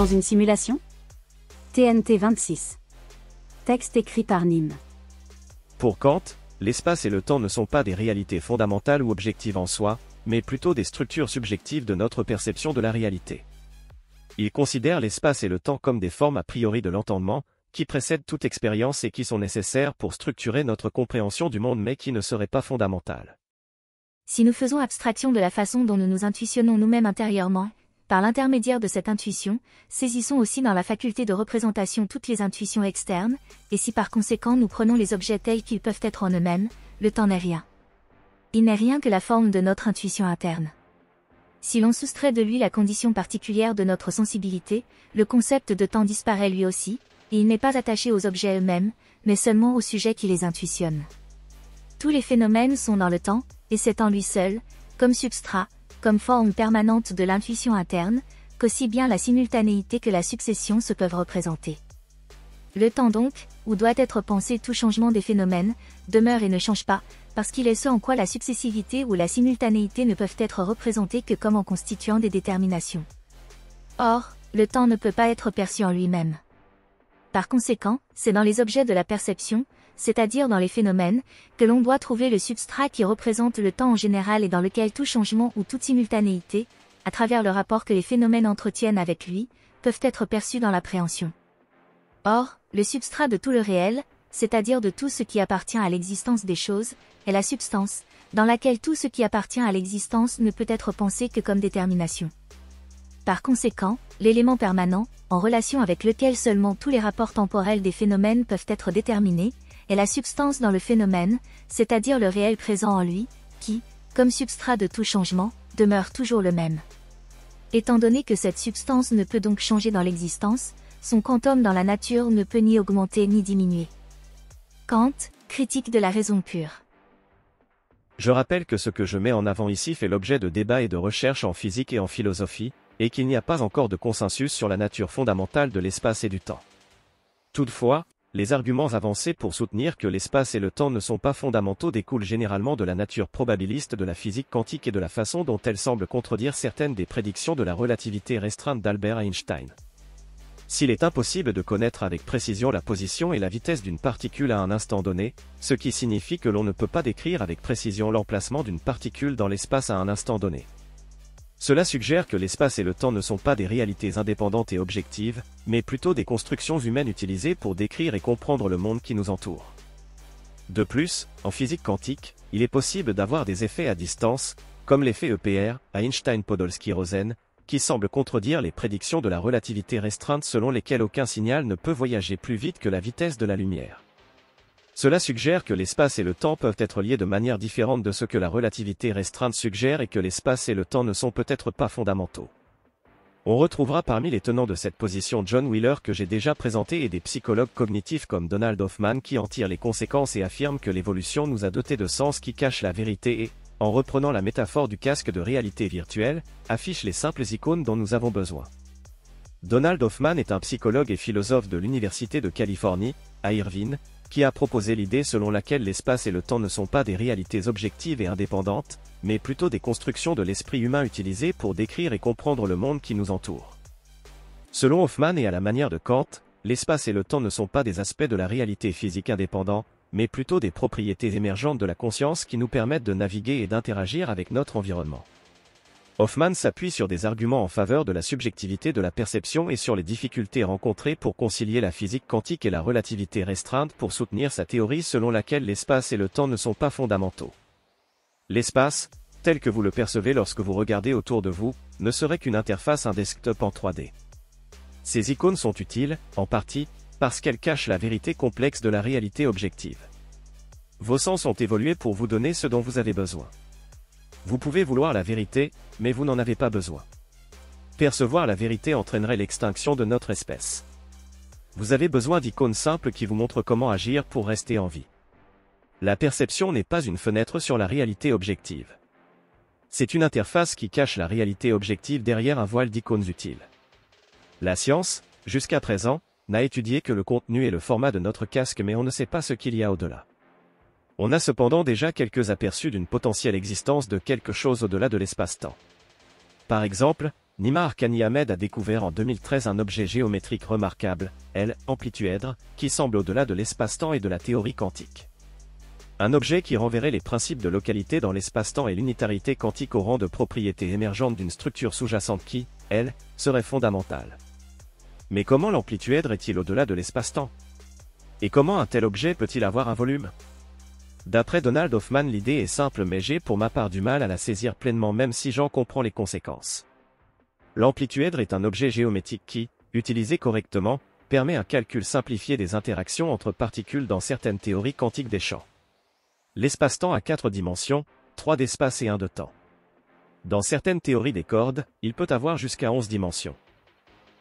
dans une simulation? TNT 26. Texte écrit par Nîmes. Pour Kant, l'espace et le temps ne sont pas des réalités fondamentales ou objectives en soi, mais plutôt des structures subjectives de notre perception de la réalité. Il considère l'espace et le temps comme des formes a priori de l'entendement, qui précèdent toute expérience et qui sont nécessaires pour structurer notre compréhension du monde mais qui ne seraient pas fondamentales. Si nous faisons abstraction de la façon dont nous nous intuitionnons nous-mêmes intérieurement, par l'intermédiaire de cette intuition, saisissons aussi dans la faculté de représentation toutes les intuitions externes, et si par conséquent nous prenons les objets tels qu'ils peuvent être en eux-mêmes, le temps n'est rien. Il n'est rien que la forme de notre intuition interne. Si l'on soustrait de lui la condition particulière de notre sensibilité, le concept de temps disparaît lui aussi, et il n'est pas attaché aux objets eux-mêmes, mais seulement au sujet qui les intuitionne. Tous les phénomènes sont dans le temps, et c'est en lui seul, comme substrat, comme forme permanente de l'intuition interne, qu'aussi bien la simultanéité que la succession se peuvent représenter. Le temps donc, où doit être pensé tout changement des phénomènes, demeure et ne change pas, parce qu'il est ce en quoi la successivité ou la simultanéité ne peuvent être représentées que comme en constituant des déterminations. Or, le temps ne peut pas être perçu en lui-même. Par conséquent, c'est dans les objets de la perception, c'est-à-dire dans les phénomènes, que l'on doit trouver le substrat qui représente le temps en général et dans lequel tout changement ou toute simultanéité, à travers le rapport que les phénomènes entretiennent avec lui, peuvent être perçus dans l'appréhension. Or, le substrat de tout le réel, c'est-à-dire de tout ce qui appartient à l'existence des choses, est la substance, dans laquelle tout ce qui appartient à l'existence ne peut être pensé que comme détermination. Par conséquent, l'élément permanent, en relation avec lequel seulement tous les rapports temporels des phénomènes peuvent être déterminés, est la substance dans le phénomène, c'est-à-dire le réel présent en lui, qui, comme substrat de tout changement, demeure toujours le même. Étant donné que cette substance ne peut donc changer dans l'existence, son quantum dans la nature ne peut ni augmenter ni diminuer. Kant, critique de la raison pure. Je rappelle que ce que je mets en avant ici fait l'objet de débats et de recherches en physique et en philosophie, et qu'il n'y a pas encore de consensus sur la nature fondamentale de l'espace et du temps. Toutefois, les arguments avancés pour soutenir que l'espace et le temps ne sont pas fondamentaux découlent généralement de la nature probabiliste de la physique quantique et de la façon dont elle semble contredire certaines des prédictions de la relativité restreinte d'Albert Einstein. S'il est impossible de connaître avec précision la position et la vitesse d'une particule à un instant donné, ce qui signifie que l'on ne peut pas décrire avec précision l'emplacement d'une particule dans l'espace à un instant donné. Cela suggère que l'espace et le temps ne sont pas des réalités indépendantes et objectives, mais plutôt des constructions humaines utilisées pour décrire et comprendre le monde qui nous entoure. De plus, en physique quantique, il est possible d'avoir des effets à distance, comme l'effet EPR, Einstein-Podolsky-Rosen, qui semble contredire les prédictions de la relativité restreinte selon lesquelles aucun signal ne peut voyager plus vite que la vitesse de la lumière. Cela suggère que l'espace et le temps peuvent être liés de manière différente de ce que la relativité restreinte suggère et que l'espace et le temps ne sont peut-être pas fondamentaux. On retrouvera parmi les tenants de cette position John Wheeler que j'ai déjà présenté et des psychologues cognitifs comme Donald Hoffman qui en tirent les conséquences et affirment que l'évolution nous a dotés de sens qui cachent la vérité et, en reprenant la métaphore du casque de réalité virtuelle, affichent les simples icônes dont nous avons besoin. Donald Hoffman est un psychologue et philosophe de l'Université de Californie, à Irvine, qui a proposé l'idée selon laquelle l'espace et le temps ne sont pas des réalités objectives et indépendantes, mais plutôt des constructions de l'esprit humain utilisées pour décrire et comprendre le monde qui nous entoure. Selon Hoffman et à la manière de Kant, l'espace et le temps ne sont pas des aspects de la réalité physique indépendants, mais plutôt des propriétés émergentes de la conscience qui nous permettent de naviguer et d'interagir avec notre environnement. Hoffman s'appuie sur des arguments en faveur de la subjectivité de la perception et sur les difficultés rencontrées pour concilier la physique quantique et la relativité restreinte pour soutenir sa théorie selon laquelle l'espace et le temps ne sont pas fondamentaux. L'espace, tel que vous le percevez lorsque vous regardez autour de vous, ne serait qu'une interface, un desktop en 3D. Ces icônes sont utiles, en partie, parce qu'elles cachent la vérité complexe de la réalité objective. Vos sens ont évolué pour vous donner ce dont vous avez besoin. Vous pouvez vouloir la vérité, mais vous n'en avez pas besoin. Percevoir la vérité entraînerait l'extinction de notre espèce. Vous avez besoin d'icônes simples qui vous montrent comment agir pour rester en vie. La perception n'est pas une fenêtre sur la réalité objective. C'est une interface qui cache la réalité objective derrière un voile d'icônes utiles. La science, jusqu'à présent, n'a étudié que le contenu et le format de notre casque, mais on ne sait pas ce qu'il y a au-delà. On a cependant déjà quelques aperçus d'une potentielle existence de quelque chose au-delà de l'espace-temps. Par exemple, Nima Arkani Ahmed a découvert en 2013 un objet géométrique remarquable, l'amplituèdre, qui semble au-delà de l'espace-temps et de la théorie quantique. Un objet qui renverrait les principes de localité dans l'espace-temps et l'unitarité quantique au rang de propriété émergente d'une structure sous-jacente qui, elle, serait fondamentale. Mais comment l'amplituèdre est-il au-delà de l'espace-temps? Et comment un tel objet peut-il avoir un volume? D'après Donald Hoffman, l'idée est simple mais j'ai pour ma part du mal à la saisir pleinement même si j'en comprends les conséquences. L'amplituèdre est un objet géométrique qui, utilisé correctement, permet un calcul simplifié des interactions entre particules dans certaines théories quantiques des champs. L'espace-temps a 4 dimensions, 3 d'espace et 1 de temps. Dans certaines théories des cordes, il peut avoir jusqu'à 11 dimensions.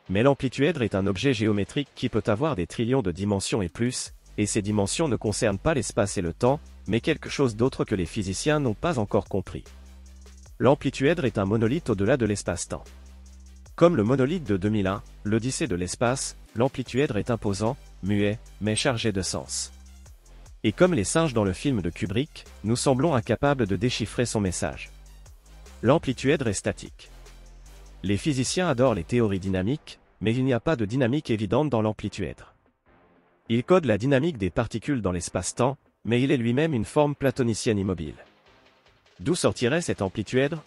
Mais l'amplituèdre est un objet géométrique qui peut avoir des trillions de dimensions et plus, et ces dimensions ne concernent pas l'espace et le temps, mais quelque chose d'autre que les physiciens n'ont pas encore compris. L'amplituèdre est un monolithe au-delà de l'espace-temps. Comme le monolithe de 2001, l'Odyssée de l'espace, l'amplituèdre est imposant, muet, mais chargé de sens. Et comme les singes dans le film de Kubrick, nous semblons incapables de déchiffrer son message. L'amplituèdre est statique. Les physiciens adorent les théories dynamiques, mais il n'y a pas de dynamique évidente dans l'amplituèdre. Il code la dynamique des particules dans l'espace-temps, mais il est lui-même une forme platonicienne immobile. D'où sortirait cet amplituèdre?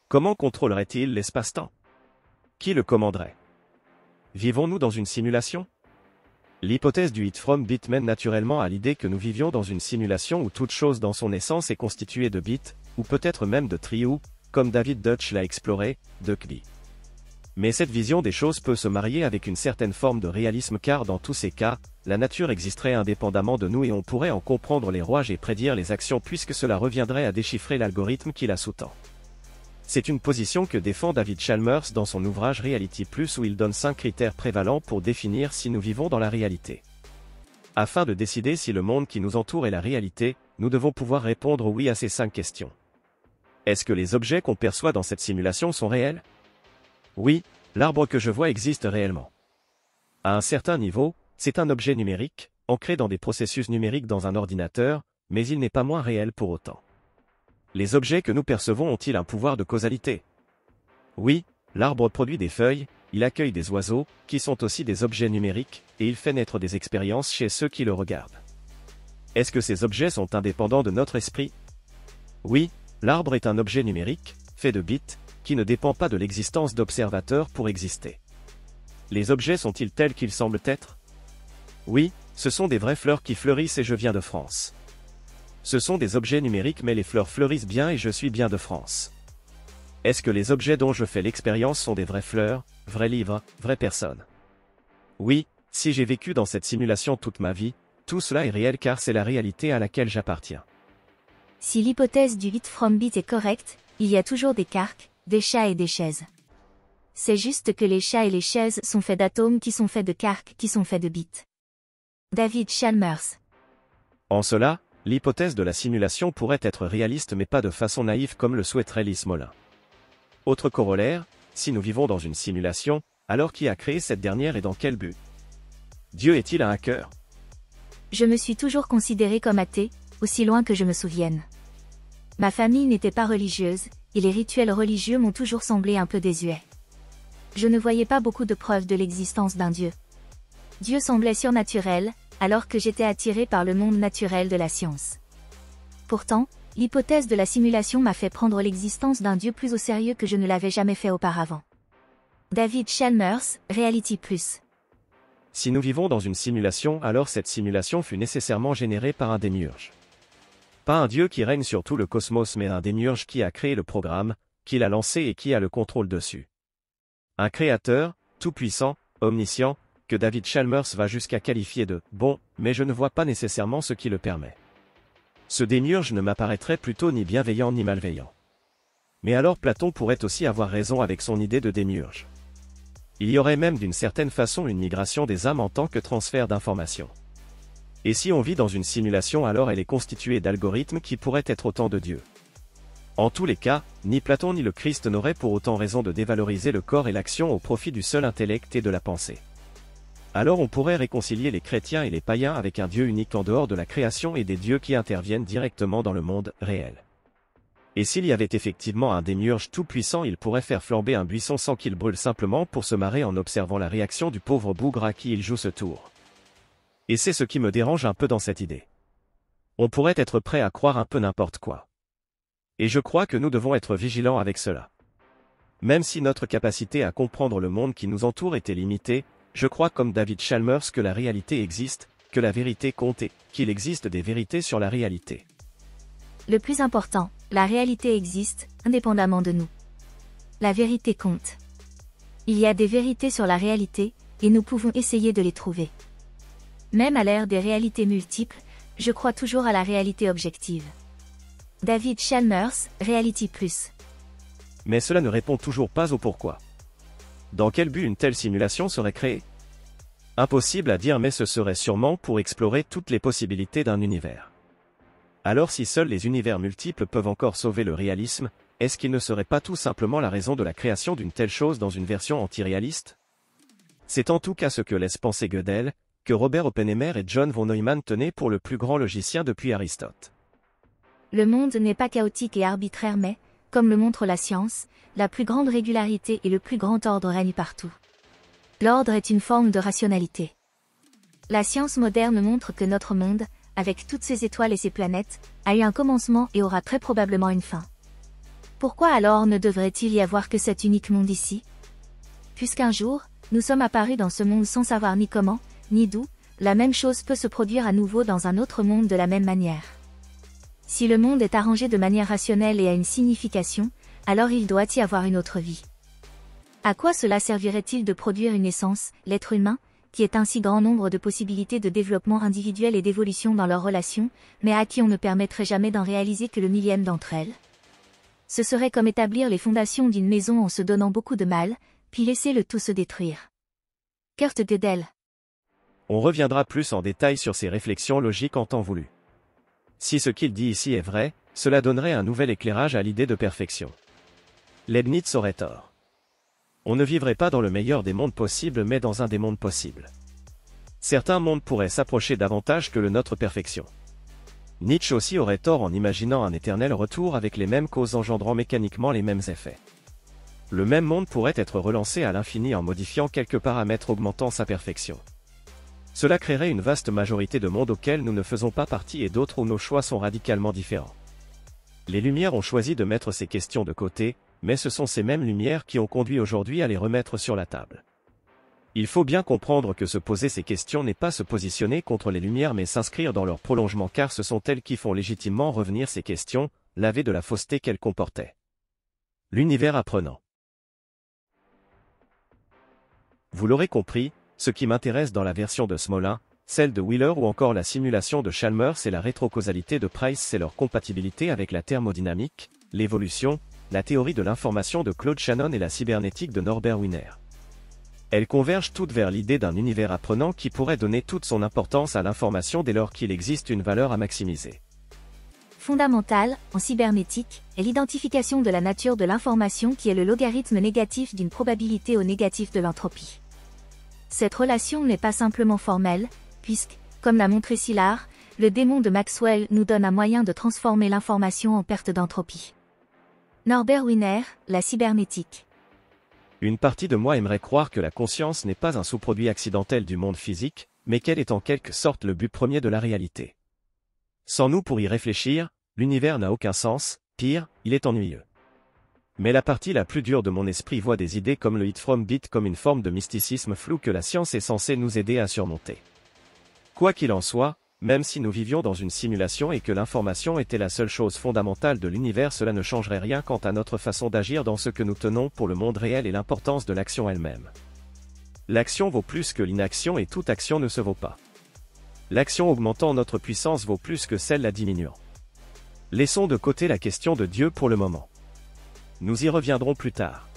Comment contrôlerait-il l'espace-temps? Qui le commanderait? Vivons-nous dans une simulation? L'hypothèse du hit from bit mène naturellement à l'idée que nous vivions dans une simulation où toute chose dans son essence est constituée de bits, ou peut-être même de trious, comme David Deutsch l'a exploré, de Kbi. Mais cette vision des choses peut se marier avec une certaine forme de réalisme car dans tous ces cas, la nature existerait indépendamment de nous et on pourrait en comprendre les rouages et prédire les actions puisque cela reviendrait à déchiffrer l'algorithme qui la sous-tend. C'est une position que défend David Chalmers dans son ouvrage Reality Plus où il donne 5 critères prévalents pour définir si nous vivons dans la réalité. Afin de décider si le monde qui nous entoure est la réalité, nous devons pouvoir répondre oui à ces 5 questions. Est-ce que les objets qu'on perçoit dans cette simulation sont réels? Oui, l'arbre que je vois existe réellement. À un certain niveau, c'est un objet numérique, ancré dans des processus numériques dans un ordinateur, mais il n'est pas moins réel pour autant. Les objets que nous percevons ont-ils un pouvoir de causalité? Oui, l'arbre produit des feuilles, il accueille des oiseaux, qui sont aussi des objets numériques, et il fait naître des expériences chez ceux qui le regardent. Est-ce que ces objets sont indépendants de notre esprit? Oui, l'arbre est un objet numérique, fait de bits, qui ne dépend pas de l'existence d'observateurs pour exister. Les objets sont-ils tels qu'ils semblent être? Oui, ce sont des vraies fleurs qui fleurissent et je viens de France. Ce sont des objets numériques mais les fleurs fleurissent bien et je suis bien de France. Est-ce que les objets dont je fais l'expérience sont des vraies fleurs, vrais livres, vraies personnes? Oui, si j'ai vécu dans cette simulation toute ma vie, tout cela est réel car c'est la réalité à laquelle j'appartiens. Si l'hypothèse du hit from bit est correcte, il y a toujours des carques, des chats et des chaises. C'est juste que les chats et les chaises sont faits d'atomes qui sont faits de carques qui sont faits de bits. David Chalmers. En cela, l'hypothèse de la simulation pourrait être réaliste mais pas de façon naïve comme le souhaiterait Lise Mollin. Autre corollaire, si nous vivons dans une simulation, alors qui a créé cette dernière et dans quel but? Dieu est-il un hacker? Je me suis toujours considéré comme athée, aussi loin que je me souvienne. Ma famille n'était pas religieuse, et les rituels religieux m'ont toujours semblé un peu désuets. Je ne voyais pas beaucoup de preuves de l'existence d'un Dieu. Dieu semblait surnaturel, alors que j'étais attiré par le monde naturel de la science. Pourtant, l'hypothèse de la simulation m'a fait prendre l'existence d'un Dieu plus au sérieux que je ne l'avais jamais fait auparavant. David Chalmers, Reality Plus. Si nous vivons dans une simulation, alors cette simulation fut nécessairement générée par un démiurge. Pas un Dieu qui règne sur tout le cosmos mais un démiurge qui a créé le programme, qui l'a lancé et qui a le contrôle dessus. Un créateur, tout-puissant, omniscient, que David Chalmers va jusqu'à qualifier de « bon », mais je ne vois pas nécessairement ce qui le permet. Ce démiurge ne m'apparaîtrait plutôt ni bienveillant ni malveillant. Mais alors Platon pourrait aussi avoir raison avec son idée de démiurge. Il y aurait même d'une certaine façon une migration des âmes en tant que transfert d'informations. Et si on vit dans une simulation alors elle est constituée d'algorithmes qui pourraient être autant de dieux. En tous les cas, ni Platon ni le Christ n'auraient pour autant raison de dévaloriser le corps et l'action au profit du seul intellect et de la pensée. Alors on pourrait réconcilier les chrétiens et les païens avec un Dieu unique en dehors de la création et des dieux qui interviennent directement dans le monde réel. Et s'il y avait effectivement un démiurge tout-puissant, il pourrait faire flamber un buisson sans qu'il brûle simplement pour se marrer en observant la réaction du pauvre bougre à qui il joue ce tour. Et c'est ce qui me dérange un peu dans cette idée. On pourrait être prêt à croire un peu n'importe quoi. Et je crois que nous devons être vigilants avec cela. Même si notre capacité à comprendre le monde qui nous entoure était limitée, je crois comme David Chalmers que la réalité existe, que la vérité compte et qu'il existe des vérités sur la réalité. Le plus important, la réalité existe, indépendamment de nous. La vérité compte. Il y a des vérités sur la réalité, et nous pouvons essayer de les trouver. Même à l'ère des réalités multiples, je crois toujours à la réalité objective. David Chalmers, Reality Plus. Mais cela ne répond toujours pas au pourquoi. Dans quel but une telle simulation serait créée? Impossible à dire, mais ce serait sûrement pour explorer toutes les possibilités d'un univers. Alors si seuls les univers multiples peuvent encore sauver le réalisme, est-ce qu'il ne serait pas tout simplement la raison de la création d'une telle chose dans une version anti-réaliste? C'est en tout cas ce que laisse penser Gödel, que Robert Oppenheimer et John von Neumann tenaient pour le plus grand logicien depuis Aristote. Le monde n'est pas chaotique et arbitraire mais, comme le montre la science, la plus grande régularité et le plus grand ordre règnent partout. L'ordre est une forme de rationalité. La science moderne montre que notre monde, avec toutes ses étoiles et ses planètes, a eu un commencement et aura très probablement une fin. Pourquoi alors ne devrait-il y avoir que cet unique monde ici? Puisqu'un jour, nous sommes apparus dans ce monde sans savoir ni comment, ni d'où, la même chose peut se produire à nouveau dans un autre monde de la même manière. Si le monde est arrangé de manière rationnelle et a une signification, alors il doit y avoir une autre vie. À quoi cela servirait-il de produire une essence, l'être humain, qui est un si grand nombre de possibilités de développement individuel et d'évolution dans leurs relations, mais à qui on ne permettrait jamais d'en réaliser que le millième d'entre elles? Ce serait comme établir les fondations d'une maison en se donnant beaucoup de mal, puis laisser le tout se détruire. Kurt Gödel. On reviendra plus en détail sur ces réflexions logiques en temps voulu. Si ce qu'il dit ici est vrai, cela donnerait un nouvel éclairage à l'idée de perfection. Leibniz aurait tort. On ne vivrait pas dans le meilleur des mondes possibles mais dans un des mondes possibles. Certains mondes pourraient s'approcher davantage que le nôtre perfection. Nietzsche aussi aurait tort en imaginant un éternel retour avec les mêmes causes engendrant mécaniquement les mêmes effets. Le même monde pourrait être relancé à l'infini en modifiant quelques paramètres augmentant sa perfection. Cela créerait une vaste majorité de mondes auxquels nous ne faisons pas partie et d'autres où nos choix sont radicalement différents. Les Lumières ont choisi de mettre ces questions de côté, mais ce sont ces mêmes Lumières qui ont conduit aujourd'hui à les remettre sur la table. Il faut bien comprendre que se poser ces questions n'est pas se positionner contre les Lumières mais s'inscrire dans leur prolongement car ce sont elles qui font légitimement revenir ces questions, lavées de la fausseté qu'elles comportaient. L'univers apprenant. Vous l'aurez compris, ce qui m'intéresse dans la version de Smolin, celle de Wheeler ou encore la simulation de Chalmers et la rétrocausalité de Price, c'est leur compatibilité avec la thermodynamique, l'évolution, la théorie de l'information de Claude Shannon et la cybernétique de Norbert Wiener. Elles convergent toutes vers l'idée d'un univers apprenant qui pourrait donner toute son importance à l'information dès lors qu'il existe une valeur à maximiser. Fondamentale, en cybernétique, est l'identification de la nature de l'information qui est le logarithme négatif d'une probabilité au négatif de l'entropie. Cette relation n'est pas simplement formelle, puisque, comme l'a montré Szilard, le démon de Maxwell nous donne un moyen de transformer l'information en perte d'entropie. Norbert Wiener, la cybernétique. Une partie de moi aimerait croire que la conscience n'est pas un sous-produit accidentel du monde physique, mais qu'elle est en quelque sorte le but premier de la réalité. Sans nous pour y réfléchir, l'univers n'a aucun sens, pire, il est ennuyeux. Mais la partie la plus dure de mon esprit voit des idées comme le Hit from Bit comme une forme de mysticisme flou que la science est censée nous aider à surmonter. Quoi qu'il en soit, même si nous vivions dans une simulation et que l'information était la seule chose fondamentale de l'univers, cela ne changerait rien quant à notre façon d'agir dans ce que nous tenons pour le monde réel et l'importance de l'action elle-même. L'action vaut plus que l'inaction et toute action ne se vaut pas. L'action augmentant notre puissance vaut plus que celle la diminuant. Laissons de côté la question de Dieu pour le moment. Nous y reviendrons plus tard.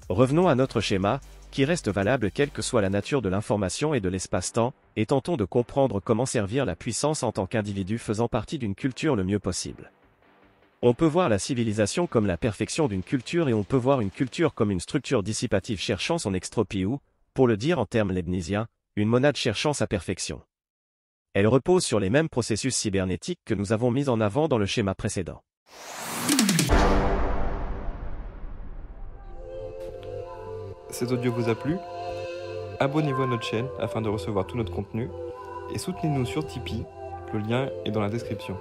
Revenons à notre schéma, qui reste valable quelle que soit la nature de l'information et de l'espace-temps, et tentons de comprendre comment servir la puissance en tant qu'individu faisant partie d'une culture le mieux possible. On peut voir la civilisation comme la perfection d'une culture et on peut voir une culture comme une structure dissipative cherchant son extropie ou, pour le dire en termes leibniziens, une monade cherchant sa perfection. Elle repose sur les mêmes processus cybernétiques que nous avons mis en avant dans le schéma précédent. cet audio vous a plu, abonnez-vous à notre chaîne afin de recevoir tout notre contenu et soutenez-nous sur Tipeee, le lien est dans la description.